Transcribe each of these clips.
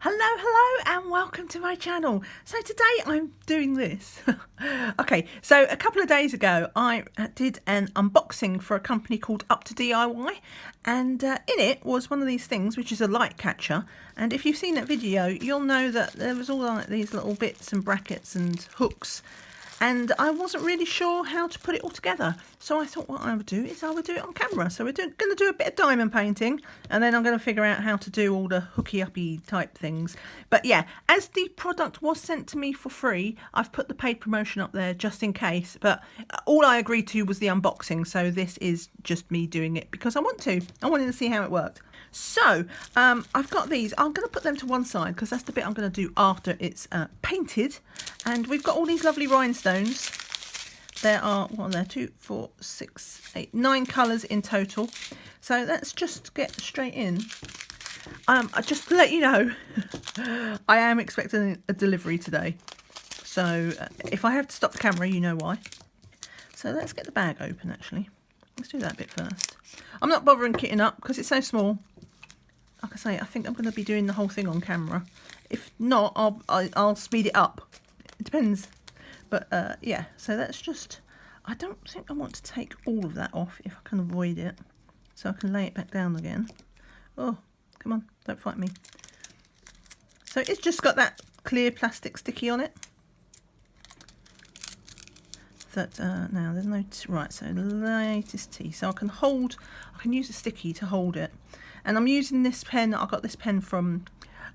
Hello and welcome to my channel. So today I'm doing this. Okay, so a couple of days ago I did an unboxing for a company called UptoDIY, and in it was one of these things which is a light catcher, and if you've seen that video you'll know that there was all like these little bits and brackets and hooks, and I wasn't really sure how to put it all together. So I thought what I would do is I would do it on camera. So we're going to do a bit of diamond painting, and then I'm going to figure out how to do all the hooky-uppy type things. But yeah, as the product was sent to me for free, I've put the paid promotion up there just in case. But all I agreed to was the unboxing. So this is just me doing it because I wanted to see how it worked. So I've got these. I'm going to put them to one side because that's the bit I'm going to do after it's painted. And we've got all these lovely rhinestones. There are, what are there, 2, 4, 6, 8, 9 colours in total. So let's just get straight in. Just to let you know, I am expecting a delivery today. So if I have to stop the camera, you know why. So let's get the bag open actually. Let's do that bit first. I'm not bothering kitting up because it's so small. Like I say, I think I'm going to be doing the whole thing on camera. If not, I'll speed it up. It depends. But yeah, so that's just, I don't think I want to take all of that off if I can avoid it. So I can lay it back down again. Oh, come on, don't fight me. So it's just got that clear plastic sticky on it. That now there's no, right, so the latest tea. So I can use a sticky to hold it. And I'm using this pen. I got this pen from,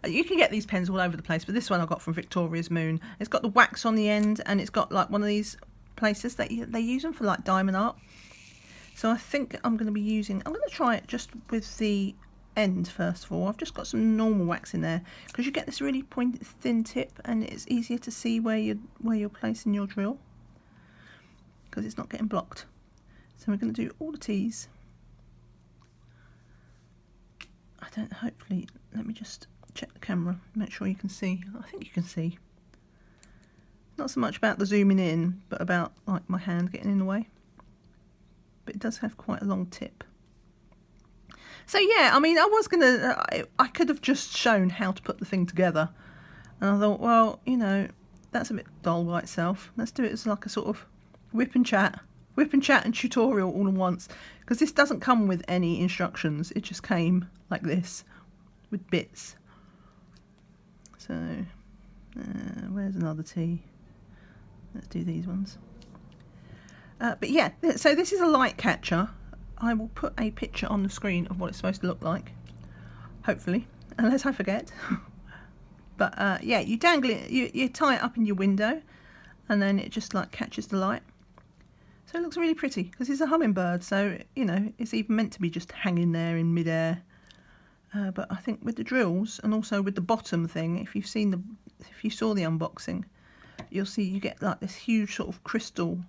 you can get these pens all over the place, but this one I got from Victoria's Moon. It's got the wax on the end, and it's got like one of these places that they use them for like diamond art. So I think I'm going to try it just with the end first of all. I've just got some normal wax in there because you get this really pointed thin tip, and it's easier to see where you're placing your drill because it's not getting blocked. So we're going to do all the T's. Hopefully, let me just check the camera, make sure you can see. I think you can see. Not so much about the zooming in, but about like my hand getting in the way. But it does have quite a long tip. So yeah, I mean, I could have just shown how to put the thing together. And I thought, well, you know, that's a bit dull by itself. Let's do it as like a sort of whip and chat and tutorial all at once. Because this doesn't come with any instructions. It just came like this with bits. So where's another T? Let's do these ones. But yeah, so this is a light catcher. I will put a picture on the screen of what it's supposed to look like, hopefully, unless I forget. But yeah, you dangle it, you tie it up in your window, and then it just like catches the light. So it looks really pretty because it's a hummingbird, so you know it's even meant to be just hanging there in midair. But I think with the drills and also with the bottom thing, if you saw the unboxing, you'll see you get like this huge sort of crystal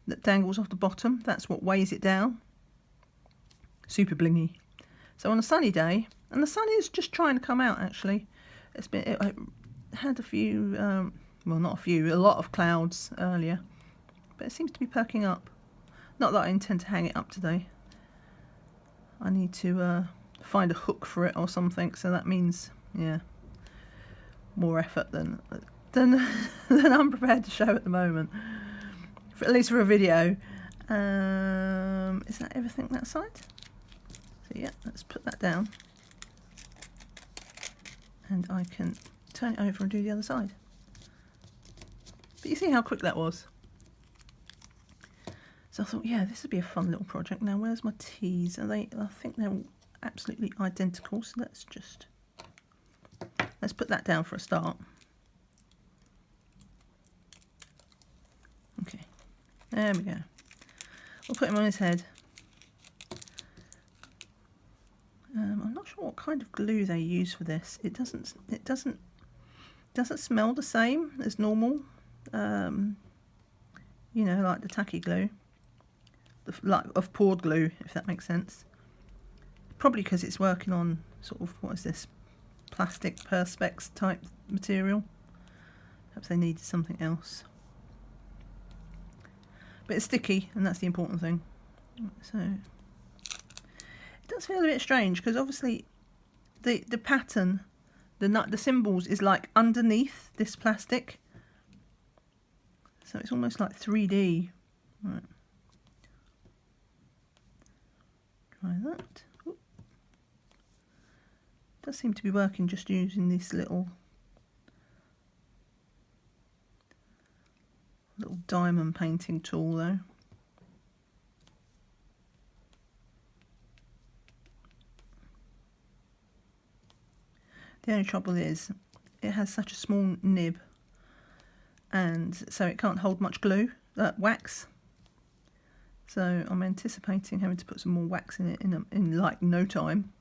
that dangles off the bottom. That's what weighs it down. Super blingy. So on a sunny day, and the sun is just trying to come out actually. It had a few, well not a few, a lot of clouds earlier, but it seems to be perking up. Not that I intend to hang it up today. I need to find a hook for it or something, so that means, yeah, more effort than I'm prepared to show at the moment, at least for a video. Is that everything that side? So yeah, let's put that down, and I can turn it over and do the other side. But you see how quick that was. So I thought, yeah, this would be a fun little project. Now, where's my T's? I think they're all absolutely identical. So let's put that down for a start. Okay, there we go. We'll put him on his head. I'm not sure what kind of glue they use for this. It doesn't smell the same as normal. You know, like the tacky glue. Like of poured glue, if that makes sense. Probably because it's working on sort of, what is this, plastic perspex type material. Perhaps they needed something else. But it's sticky, and that's the important thing. So it does feel a bit strange because obviously the pattern The symbols is like underneath this plastic. So it's almost like 3D. Right. Try that. Ooh. Does seem to be working just using this little diamond painting tool though. The only trouble is it has such a small nib, and so it can't hold much glue, wax. So I'm anticipating having to put some more wax in it in like no time,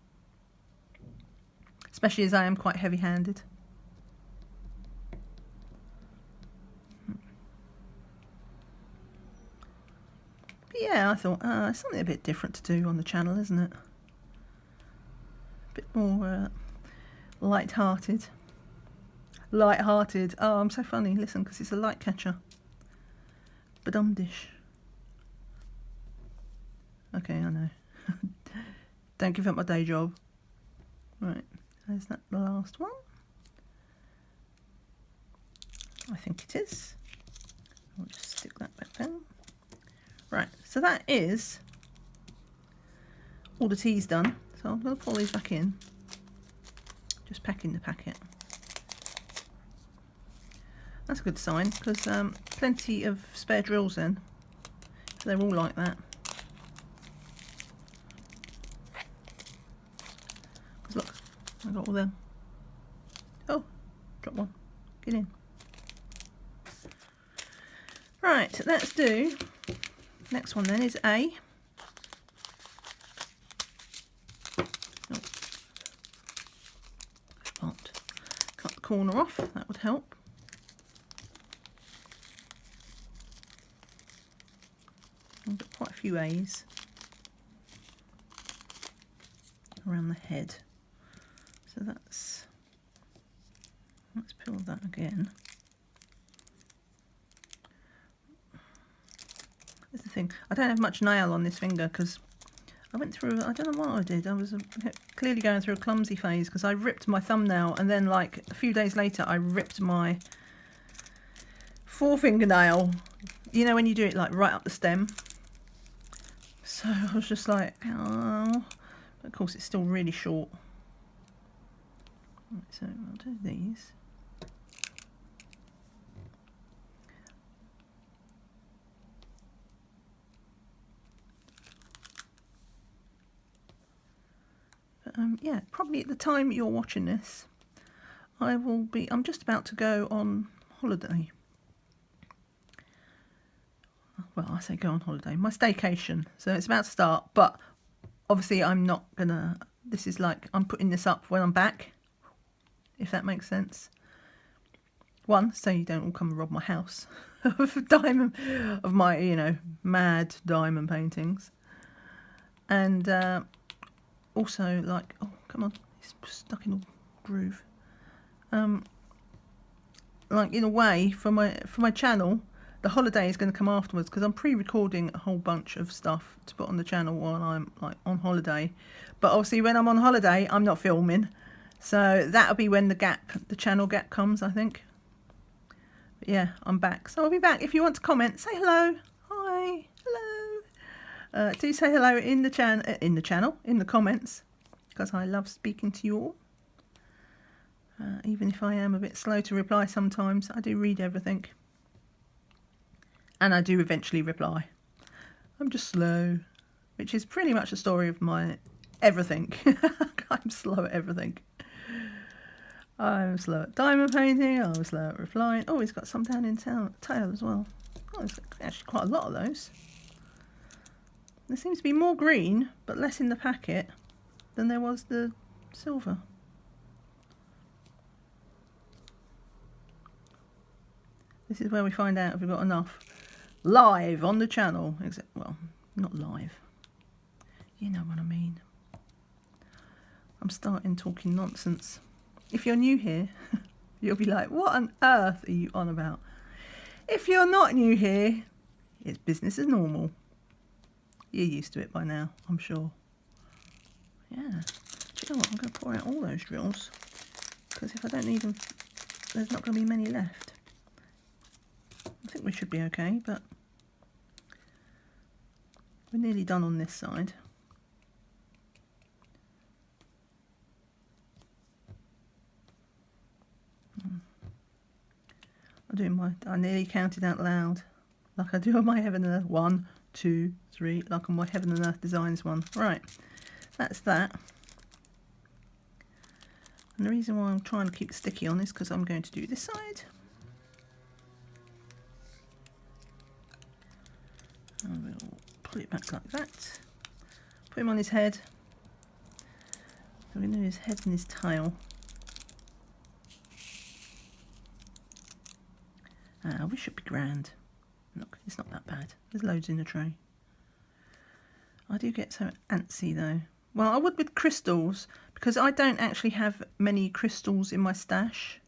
especially as I am quite heavy-handed. But yeah, I thought it's something a bit different to do on the channel, isn't it? A bit more light-hearted. Light-hearted. Oh, I'm so funny. Listen, because it's a light catcher. Badum-dish. Okay, I know. Don't give up my day job. Right, is that the last one? I think it is. I'll just stick that back down. Right, so that is all the tea's done. So I'm going to pull these back in. Just pack in the packet. That's a good sign, because plenty of spare drills then. They're all like that. Because look, I got all them. Oh, drop one. Get in. Right, let's do, next one then is A. Cut the corner off, that would help. I've got quite a few A's around the head. So let's peel that again. That's the thing, I don't have much nail on this finger because I went through, I don't know what I did, I was clearly going through a clumsy phase because I ripped my thumbnail, and then like a few days later I ripped my forefinger nail, you know when you do it like right up the stem. So I was just like, oh, but of course it's still really short. Right, so I'll do these. But yeah, probably at the time you're watching this, I'm just about to go on holiday. Well, I say go on holiday, my staycation. So it's about to start, but obviously I'm not gonna, this is like, I'm putting this up when I'm back, if that makes sense. One, so you don't all come and rob my house of my, you know, mad diamond paintings. And also like, oh, come on, it's stuck in a groove. Like in a way, for my channel, the holiday is going to come afterwards because I'm pre-recording a whole bunch of stuff to put on the channel while I'm like on holiday. But obviously when I'm on holiday, I'm not filming. So that'll be when the channel gap comes, I think. But yeah, I'm back. So I'll be back. If you want to comment, say hello. Hi, hello. Do say hello in the channel, in the comments, because I love speaking to you all. Even if I am a bit slow to reply sometimes, I do read everything. And I do eventually reply. I'm just slow, which is pretty much the story of my everything. I'm slow at everything. I'm slow at diamond painting, I'm slow at replying. Oh, he's got some down in tail as well. Oh, there's actually quite a lot of those. There seems to be more green, but less in the packet than there was the silver. This is where we find out if we've got enough. Live on the channel. Well, not live. You know what I mean. I'm starting talking nonsense. If you're new here, you'll be like, what on earth are you on about? If you're not new here, it's business as normal. You're used to it by now, I'm sure. Yeah. Do you know what? I'm going to pour out all those drills because if I don't need them, there's not going to be many left. I think we should be okay, but we're nearly done on this side. I nearly counted out loud, like I do on my Heaven and Earth. 1, 2, 3, like on my Heaven and Earth Designs one. Right, that's that. And the reason why I'm trying to keep it sticky on is because I'm going to do this side. And we'll pull it back like that. Put him on his head. So we're going to do his head and his tail. We should be grand. Look, it's not that bad. There's loads in the tray. I do get so antsy though. Well, I would with crystals, because I don't actually have many crystals in my stash.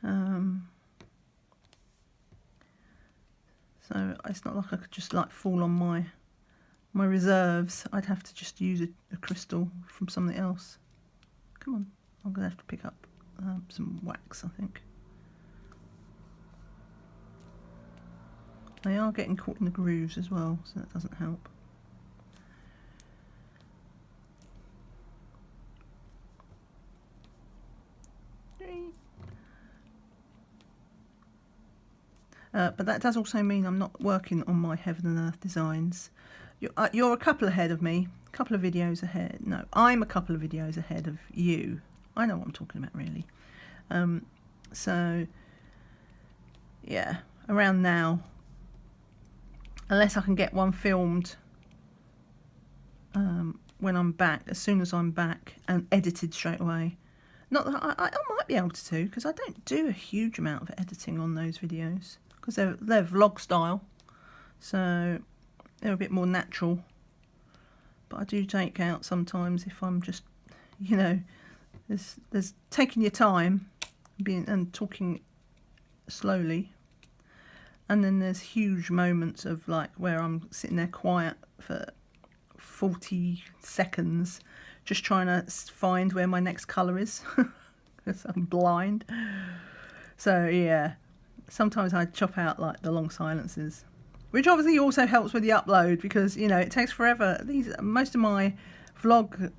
So it's not like I could just like fall on my reserves. I'd have to just use a crystal from something else. Come on, I'm going to have to pick up some wax, I think. They are getting caught in the grooves as well, so that doesn't help. But that does also mean I'm not working on my Heaven and Earth Designs. You're a couple ahead of me, a couple of videos ahead. No, I'm a couple of videos ahead of you. I know what I'm talking about, really. So, yeah, around now, unless I can get one filmed when I'm back, as soon as I'm back, and edited straight away. Not that I might be able to, because I don't do a huge amount of editing on those videos, because they're vlog style, so they're a bit more natural. But I do take out sometimes if I'm just, you know, there's taking your time and talking slowly. And then there's huge moments of like where I'm sitting there quiet for 40 seconds just trying to find where my next colour is because I'm blind. So yeah, sometimes I chop out like the long silences, which obviously also helps with the upload, because you know it takes forever. Most of my vlog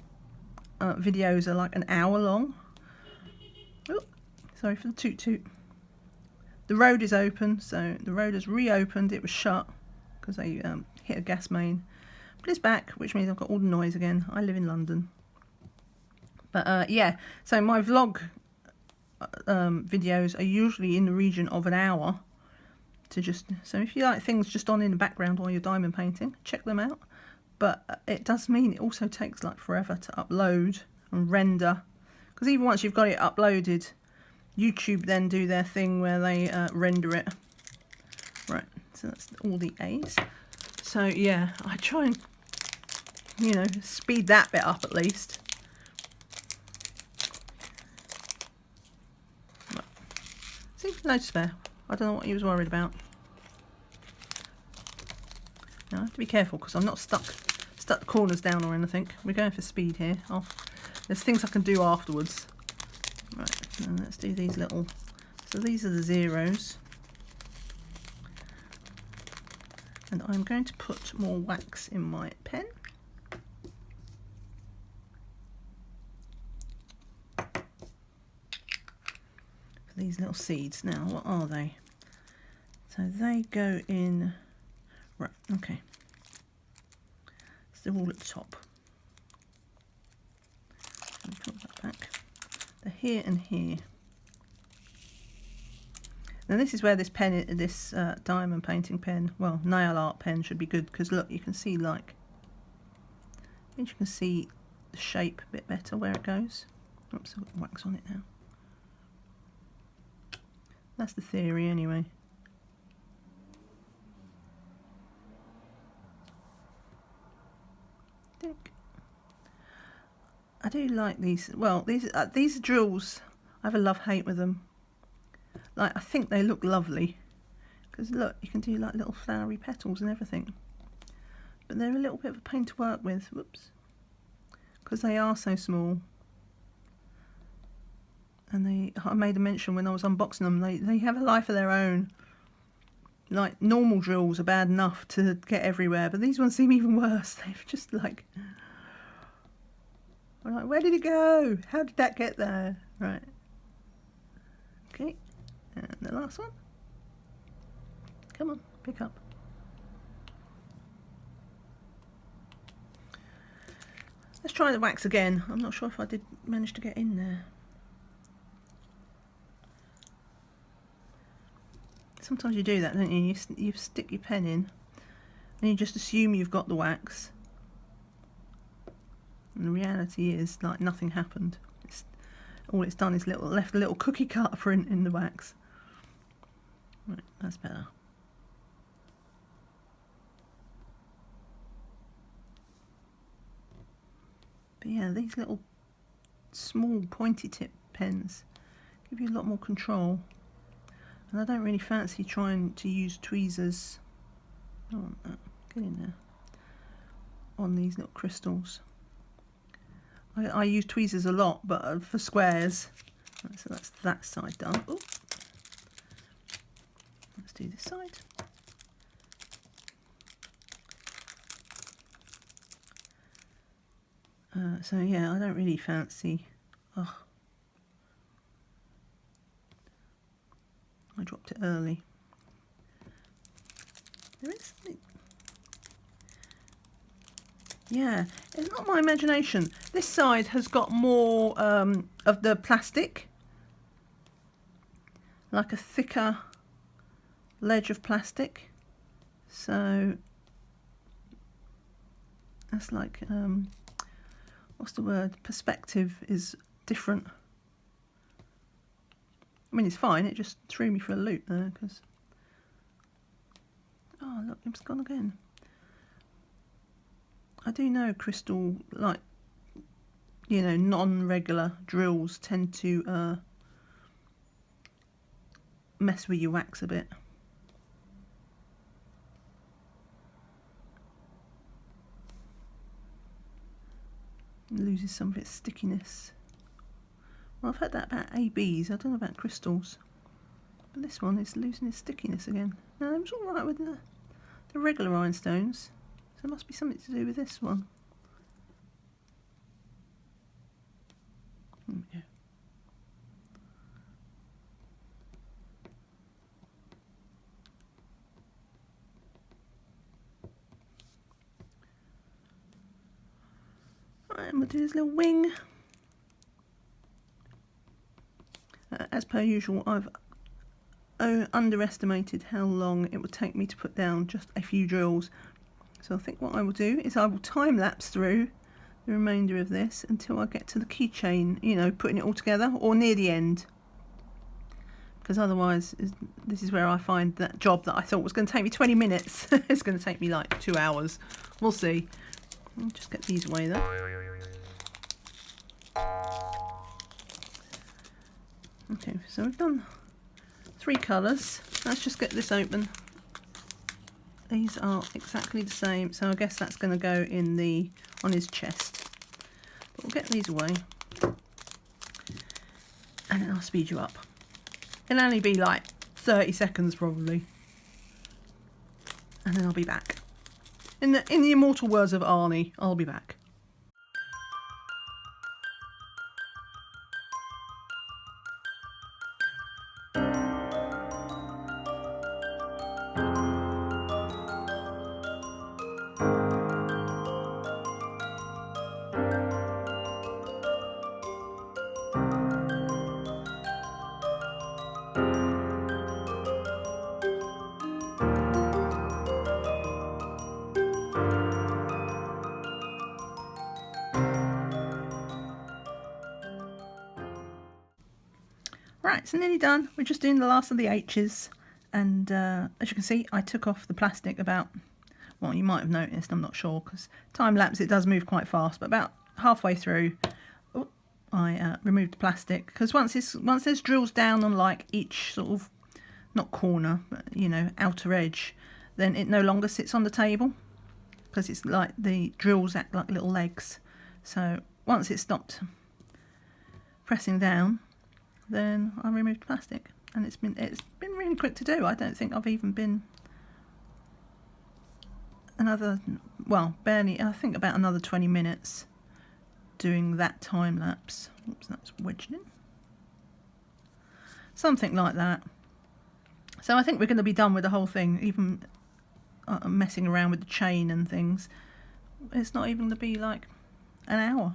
videos are like an hour long. Oh, sorry for the toot toot. The road is open, so the road has reopened. It was shut because they hit a gas main. But it's back, which means I've got all the noise again. I live in London. But yeah, so my vlog videos are usually in the region of an hour. So if you like things just on in the background while you're diamond painting, check them out. But it does mean it also takes like forever to upload and render. Because even once you've got it uploaded, YouTube then do their thing where they render it. Right, so that's all the A's. So yeah, I try and, you know, speed that bit up at least. Right. See, no spare. I don't know what he was worried about. Now I have to be careful because I'm not stuck the corners down or anything. We're going for speed here. There's things I can do afterwards. Right, and let's do these little, so these are the zeros, and I'm going to put more wax in my pen. For these little seeds. Now, what are they? So they go in, right, okay, so they're all at the top. Put that back. They're here and here. Now this is where this pen, this diamond painting pen, well, nail art pen should be good, because look, you can see like, I think you can see the shape a bit better where it goes. Oops, I've got wax on it now. That's the theory anyway. I do like these. Well, these drills, I have a love-hate with them. Like, I think they look lovely, because look, you can do like little flowery petals and everything. But they're a little bit of a pain to work with. Whoops. Because they are so small. And I made a mention when I was unboxing them, they have a life of their own. Like, normal drills are bad enough to get everywhere, but these ones seem even worse. They've just like, I'm like, where did it go? How did that get there? Right. Okay. And the last one. Come on, pick up. Let's try the wax again. I'm not sure if I did manage to get in there. Sometimes you do that, don't you? You stick your pen in and you just assume you've got the wax. And the reality is, like, nothing happened. All it's done is left a little cookie cutter print in the wax. Right, that's better. But yeah, these little small pointy tip pens give you a lot more control. And I don't really fancy trying to use tweezers. I want that. Get in there. On these little crystals. I use tweezers a lot, but for squares. Right, so that's that side done. Ooh. Let's do this side. So yeah, I don't really fancy. Oh, I dropped it early. There is something. Yeah, it's not my imagination. This side has got more of the plastic, like a thicker ledge of plastic. So that's like, what's the word? Perspective is different. I mean, it's fine, it just threw me for a loop there, because... Oh, look, it's gone again. I do know crystal, like, you know, non-regular drills tend to mess with your wax a bit. It loses some of its stickiness. Well, I've heard that about ABs, I don't know about crystals. But this one is losing its stickiness again. No, it was alright with the regular rhinestones. So there must be something to do with this one. There we go. Alright, and we'll do this little wing. As per usual, I've underestimated how long it would take me to put down just a few drills. So I think what I will do is I will time lapse through the remainder of this until I get to the keychain, you know, putting it all together, or near the end. Because otherwise, this is where I find that job that I thought was going to take me 20 minutes. It's going to take me like 2 hours. We'll see. I'll just get these away though. Okay, so we've done 3 colours. Let's just get this open. These are exactly the same, so I guess that's going to go in on his chest. But we'll get these away, and then I'll speed you up. It'll only be like 30 seconds probably, and then I'll be back. In the immortal words of Arnie, I'll be back. Right, it's nearly done. We're just doing the last of the H's, and as you can see, I took off the plastic about, well, you might have noticed, I'm not sure, because time lapse it does move quite fast, but about halfway through, I removed the plastic, because once there's drills down on like each sort of, not corner, but you know, outer edge, then it no longer sits on the table, because it's like the drills act like little legs. So once it stopped pressing down, then I removed plastic, and it's been really quick to do. I don't think I've even been barely, I think about another 20 minutes doing that time lapse. Oops, that's wedged in. Something like that. So I think we're going to be done with the whole thing, even messing around with the chain and things. It's not even going to be like an hour.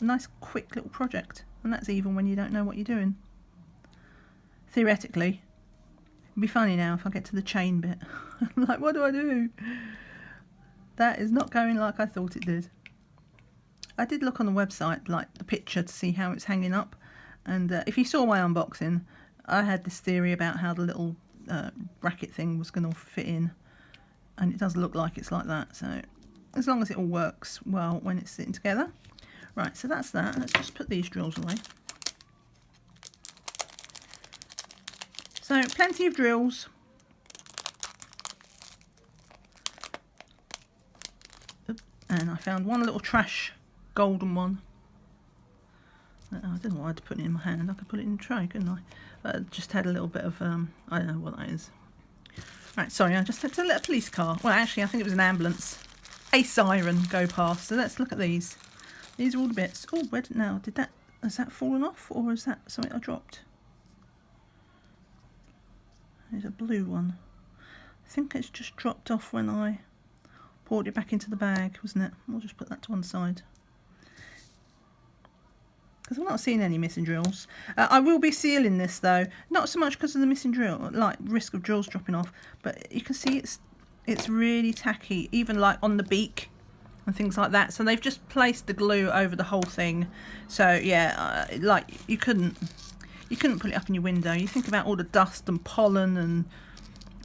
A nice quick little project, and that's even when you don't know what you're doing. Theoretically, it'd be funny now if I get to the chain bit. I'm like, what do I do? That is not going like I thought it did. I did look on the website, like the picture, to see how it's hanging up, and if you saw my unboxing, I had this theory about how the little bracket thing was going to fit in, and it does look like it's like that, so as long as it all works well when it's sitting together. Right, so that's that. Let's just put these drills away. So plenty of drills. And I found one little trash golden one. I don't know why I had to put it in my hand. I could put it in the tray, couldn't I? But it just had a little bit of, I don't know what that is. Right, sorry, I just had to let a police car. Well, actually, I think it was an ambulance. A siren go past. So let's look at these. These are all the bits. Oh, where did has that fallen off, or is that something I dropped? There's a blue one. I think it's just dropped off when I poured it back into the bag, wasn't it? We'll just put that to one side, because I'm not seeing any missing drills. I will be sealing this though, not so much because of the missing drill, like risk of drills dropping off, but you can see it's really tacky, even like on the beak and things like that. So they've just placed the glue over the whole thing. So yeah, like you couldn't put it up in your window. You think about all the dust and pollen, and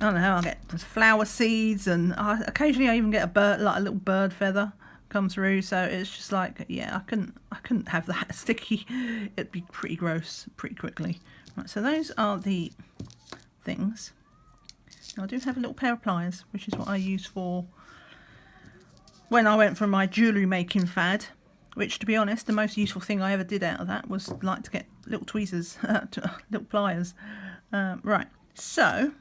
I don't know, I get flower seeds, and occasionally I even get a bird, like a little bird feather come through. So it's just like, yeah, I couldn't have that sticky. It'd be pretty gross pretty quickly. Right, so those are the things. Now, I do have a little pair of pliers, which is what I use for when I went for my jewellery making fad, which, to be honest, the most useful thing I ever did out of that was like to get little tweezers, little pliers. Right, so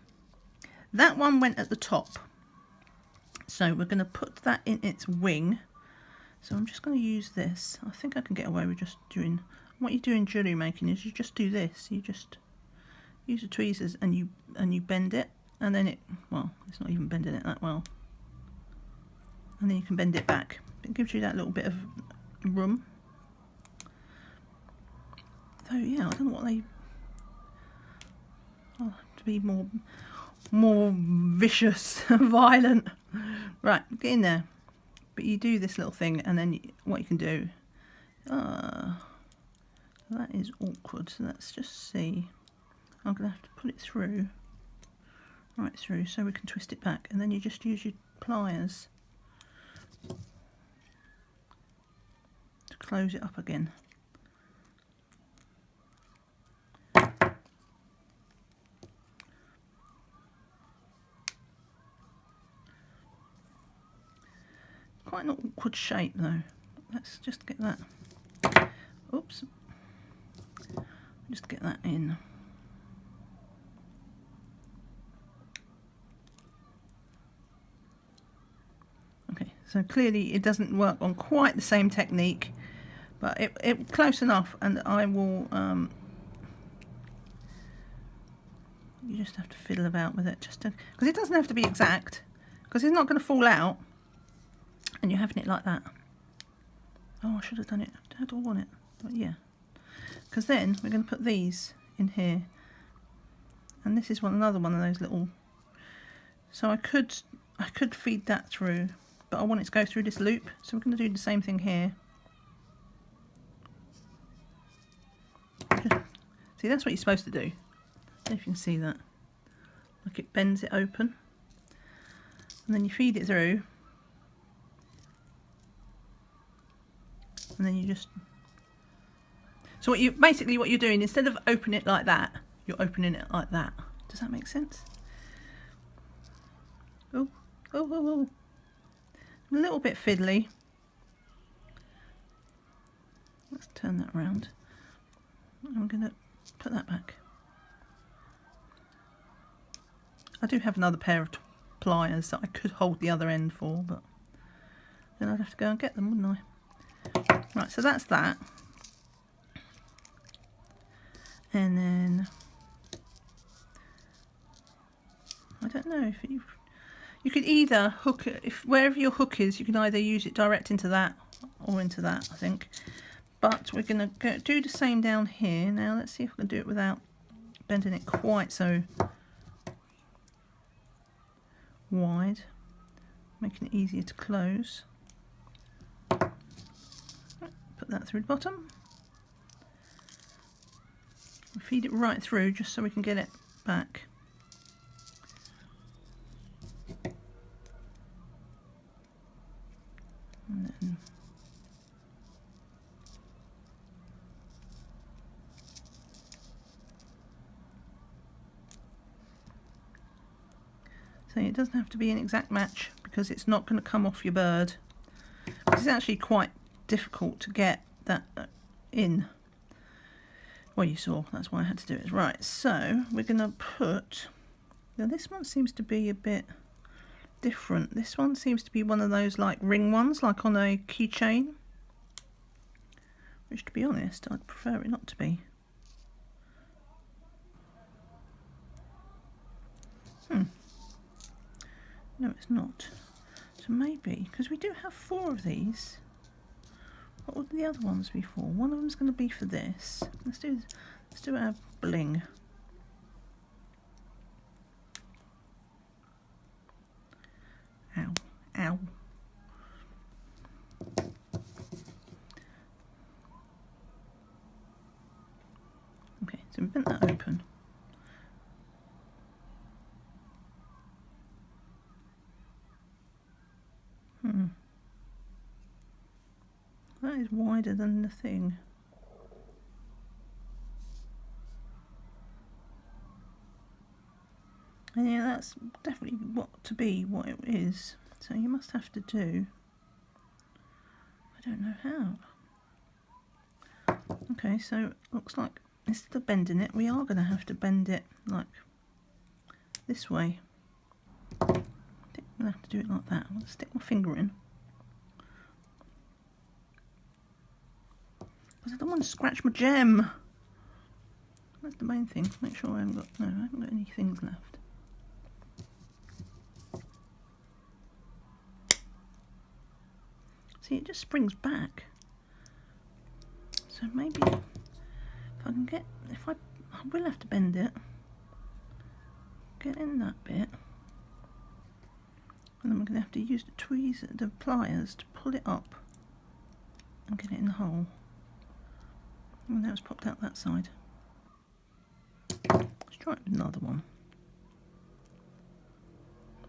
that one went at the top. So we're going to put that in its wing. So I'm just going to use this. I think I can get away with just doing, what you do in jewellery making is you just do this. You just use the tweezers and you bend it, and then it's not even bending it that well. And then you can bend it back. It gives you that little bit of room. So yeah, I don't know what they... Oh, to be more vicious, violent. Right, get in there. But you do this little thing, and then what you can do... that is awkward, so let's just see. I'm going to have to put it through. Right through, so we can twist it back. And then you just use your pliers to close it up again. Quite an awkward shape though. Let's just get that. Oops. Just get that in. Okay, so clearly it doesn't work on quite the same technique, but it close enough, and I will. You just have to fiddle about with it, just to, because it doesn't have to be exact, because it's not going to fall out, and you're having it like that. Oh, I should have done it. How do I want it? But yeah, because then we're going to put these in here, and this is another one of those little. So I could feed that through, but I want it to go through this loop, so we're going to do the same thing here. See, that's what you're supposed to do. I don't know if you can see that. Like, it bends it open, and then you feed it through, and then you just... So what you're doing, instead of opening it like that, you're opening it like that. Does that make sense? Oh, oh, oh, oh. A little bit fiddly. Let's turn that around. I'm gonna put that back. I do have another pair of pliers that I could hold the other end for, but then I'd have to go and get them, wouldn't I? Right, so that's that. And then, I don't know if you could either hook it, if wherever your hook is, you can either use it direct into that or into that, I think. But we're going to do the same down here. Now let's see if we can do it without bending it quite so wide, making it easier to close. Put that through the bottom. Feed it right through just so we can get it back. And then so it doesn't have to be an exact match because it's not going to come off your bird. It's actually quite difficult to get that in. Well, you saw, that's why I had to do it. Right, so we're going to put, now this one seems to be a bit different. This one seems to be one of those like ring ones, like on a keychain. Which, to be honest, I'd prefer it not to be. No, it's not. So maybe, because we do have 4 of these. What would the other ones be for? One of them's going to be for this. Let's do our bling. Ow, ow. Okay, so we bent that open. That is wider than the thing. And yeah, that's definitely what it is. So you must have to do, I don't know how. Okay, so looks like instead of bending it, we are going to have to bend it like this way. I think I'm going to have to do it like that. I'm going to stick my finger in. Because I don't want to scratch my gem. That's the main thing. Make sure I haven't got any things left. See, it just springs back. So maybe if I can get, I will have to bend it. Get in that bit. And then we're going to have to use the pliers to pull it up and get it in the hole. And now it's popped out that side. Let's try it with another one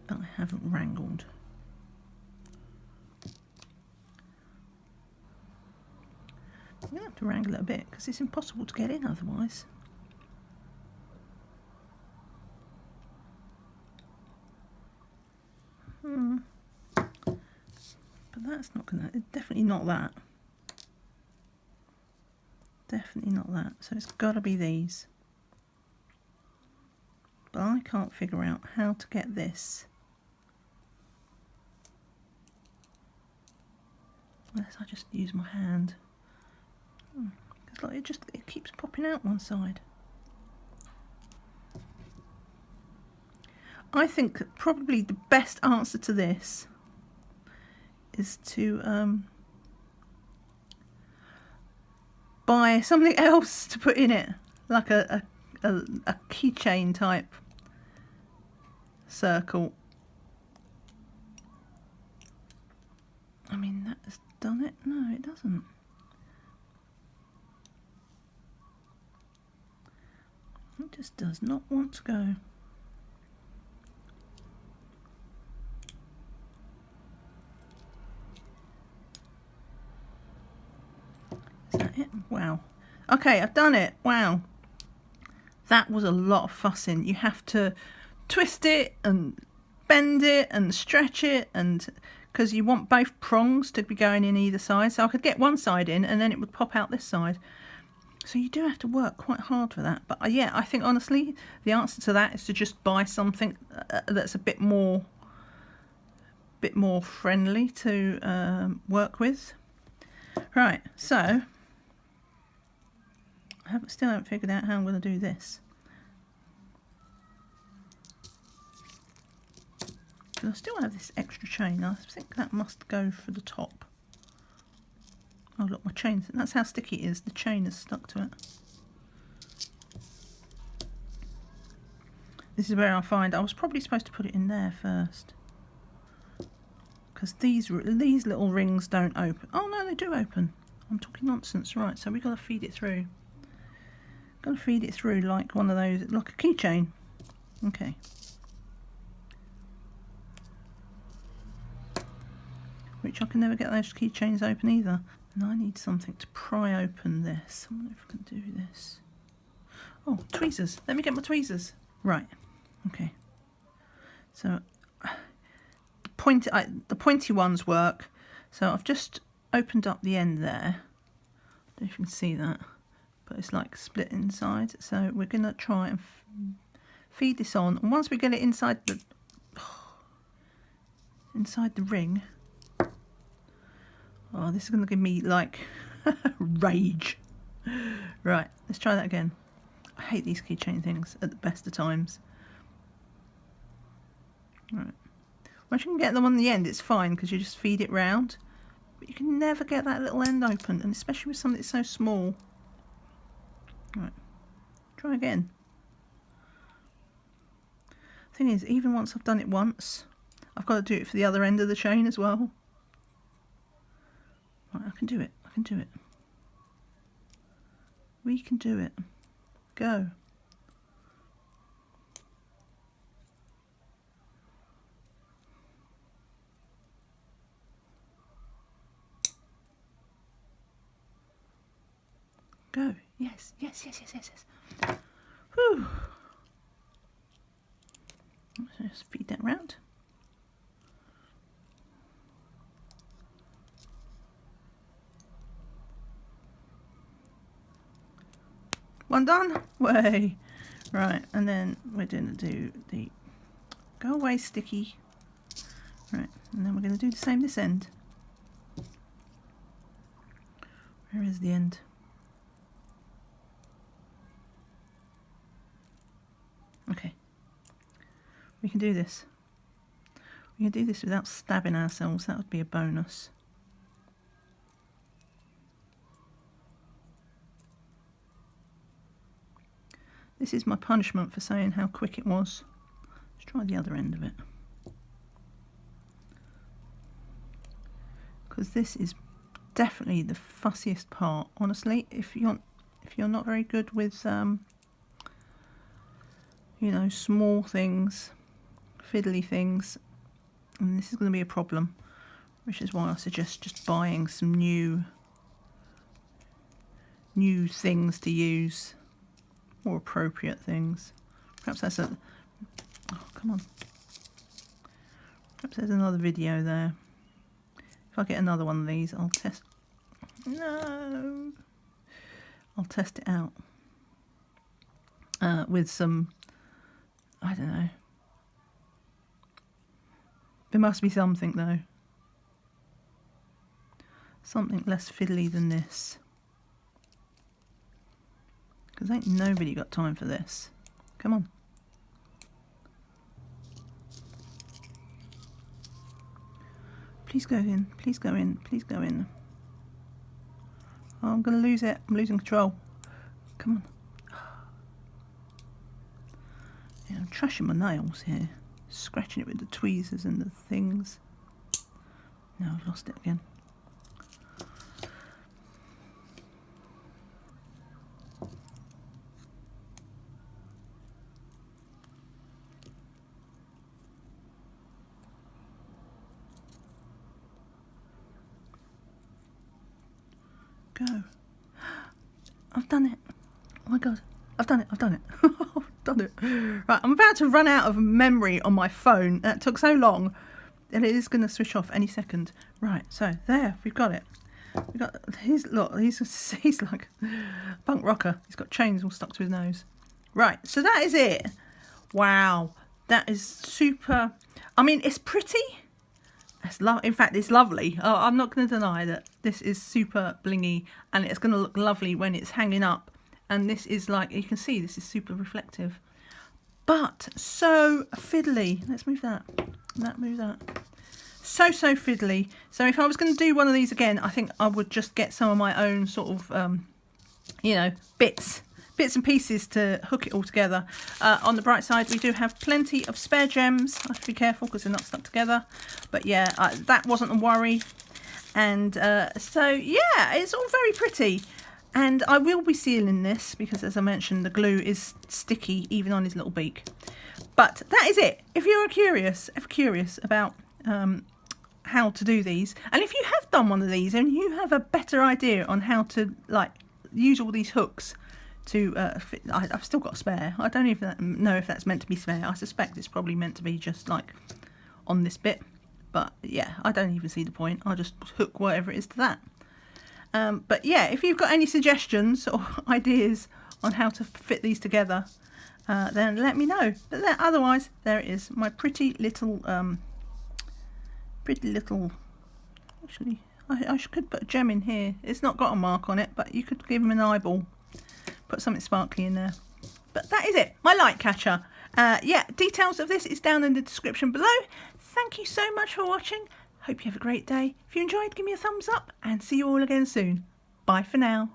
that I haven't wrangled. I'm going to have to wrangle it a bit because it's impossible to get in otherwise. But that's not going to, definitely not that. Definitely not that. So it's got to be these. But I can't figure out how to get this. Unless I just use my hand. It's like it keeps popping out one side. I think that probably the best answer to this is to buy something else to put in it, like a keychain type circle. I mean, that has done it. No, it doesn't. It just does not want to go. Is that it? Wow. Okay, I've done it. Wow. That was a lot of fussing. You have to twist it and bend it and stretch it, and because you want both prongs to be going in either side. So I could get one side in and then it would pop out this side. So you do have to work quite hard for that. But yeah, I think honestly, the answer to that is to just buy something that's a bit more friendly to work with. Right, so I still haven't figured out how I'm going to do this. I still have this extra chain. I think that must go for the top. Oh look, my chain, that's how sticky it is. The chain is stuck to it. This is where I find I was probably supposed to put it in there first. Because these little rings don't open. Oh no, they do open. I'm talking nonsense. Right, so we've got to feed it through. Got to feed it through like one of those, like a keychain. Okay. Which I can never get those keychains open either. And I need something to pry open this. I wonder if I can do this. Oh, tweezers. Let me get my tweezers. Right. Okay. So the pointy ones work. So I've just opened up the end there. I don't know if you can see that, but it's like split inside. So we're going to try and feed this on. And once we get it inside the ring. Oh, this is going to give me like rage. Right, let's try that again. I hate these keychain things at the best of times. Right. Once you can get them on the end, it's fine because you just feed it round. But you can never get that little end open, and especially with something that's so small. Right, try again. Thing is, even once I've done it once, I've got to do it for the other end of the chain as well. Right, I can do it. I can do it. We can do it. Go. Go. Yes, yes, yes, yes, yes, yes. Whew. Let's just feed that round. One done. Way. Right, and then we're going to do the go away sticky. Right, and then we're going to do the same this end. Where is the end? Okay. We can do this. We can do this without stabbing ourselves. That would be a bonus. This is my punishment for saying how quick it was. Let's try the other end of it. Because this is definitely the fussiest part. Honestly, if you're not very good with you know, small things, fiddly things, and this is going to be a problem, which is why I suggest just buying some new things to use. More appropriate things. Perhaps that's a... Oh, come on. Perhaps there's another video there. If I get another one of these, I'll test... No! I'll test it out. With some... I don't know. There must be something, though. Something less fiddly than this. Because ain't nobody got time for this. Come on. Please go in. Please go in. Please go in. Oh, I'm going to lose it. I'm losing control. Come on. Yeah, I'm trashing my nails here. Scratching it with the tweezers and the things. No, I've lost it again. Go. I've done it. Oh my god. I've done it. I've done it. I've done it. Right, I'm about to run out of memory on my phone. That took so long. And it is going to switch off any second. Right, so there, we've got it. We got he's like a punk rocker. He's got chains all stuck to his nose. Right, so that is it. Wow, that is super. I mean, it's pretty. In fact, it's lovely. Oh, I'm not going to deny that this is super blingy, and it's going to look lovely when it's hanging up. And this is like, you can see, this is super reflective. But so fiddly. Let's move that. Move that. So fiddly. So if I was going to do one of these again, I think I would just get some of my own sort of, you know, bits and pieces to hook it all together. On the bright side, we do have plenty of spare gems. I have to be careful because they're not stuck together. But yeah, that wasn't a worry. And so yeah, it's all very pretty. And I will be sealing this because, as I mentioned, the glue is sticky even on his little beak. But that is it. If you're curious about how to do these, and if you have done one of these and you have a better idea on how to like use all these hooks to fit, I've still got a spare. I don't even know if that's meant to be spare. I suspect it's probably meant to be just like on this bit. But yeah, I don't even see the point. I'll just hook whatever it is to that. But yeah, if you've got any suggestions or ideas on how to fit these together, then let me know. But then, otherwise, there it is, my pretty little. Actually, I could put a gem in here. It's not got a mark on it, but you could give him an eyeball. Put something sparkly in there. But that is it, my light catcher. Yeah, details of this is down in the description below. Thank you so much for watching. Hope you have a great day. If you enjoyed, give me a thumbs up and see you all again soon. Bye for now.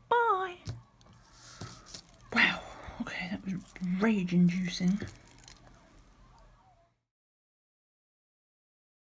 Bye. Wow, okay, that was rage inducing.